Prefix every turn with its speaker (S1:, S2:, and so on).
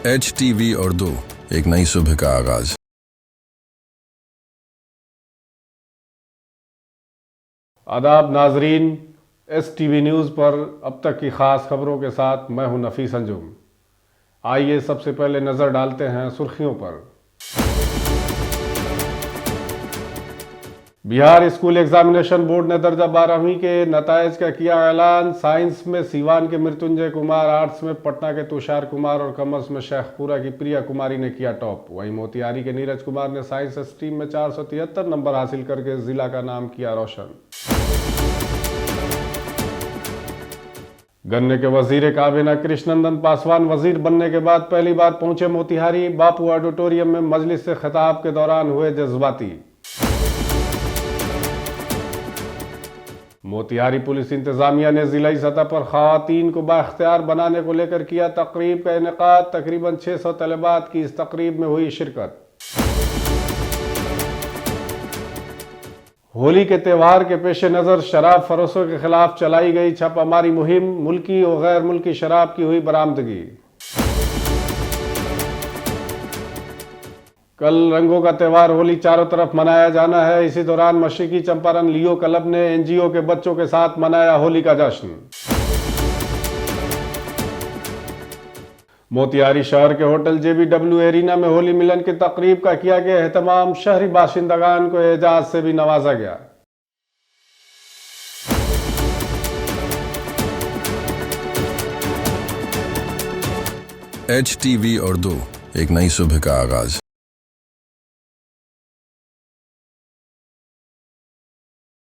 S1: HTV Urdu, एक नई सुबह का आगाज।
S2: आदाब नाजरीन, STV न्यूज़ पर अब तक की ख़ास खबरों के साथ मैं हूं नफ़ीस अंजुम। आइए सबसे पहले नज़र डालते हैं सुर्खियों पर। बिहार स्कूल एग्जामिनेशन बोर्ड ने दर्जा 12वीं के नताइज का किया ऐलान। साइंस में सीवान के मृत्युंजय कुमार, आर्ट्स में पटना के तुषार कुमार और कॉमर्स में शेखपुरा की प्रिया कुमारी ने किया टॉप। वहीं मोतिहारी के नीरज कुमार ने साइंस स्ट्रीम में 473 नंबर हासिल करके जिला का नाम किया रोशन। गन्ने के वजीर काबीना कृष्णनंदन पासवान वजीर बनने के बाद पहली बार पहुंचे मोतिहारी। बापू ऑडिटोरियम में मजलिस से खिताब के दौरान हुए जज्बाती। मोतिहारी पुलिस इंतजामिया ने जिलाई सतह पर खवातीन को बाख्तियार बनाने को लेकर किया तकरीब का इनेकाद। तकरीबन 600 तलबात की इस तकरीब में हुई शिरकत। होली के त्यौहार के पेश नज़र शराब फरोशों के खिलाफ चलाई गई छापामारी मुहिम। मुल्की और गैर मुल्की शराब की हुई बरामदगी। कल रंगों का त्यौहार होली चारों तरफ मनाया जाना है। इसी दौरान मशरकी चंपारण लियो क्लब ने NGO के बच्चों के साथ मनाया होली का जश्न। मोतिहारी शहर के होटल JBW एरिना में होली मिलन की तकरीब का किया गया एहतमाम। शहरी बाशिंदगान को एजाज से भी नवाजा गया।
S1: HTV उर्दू, एक नई सुबह का आगाज।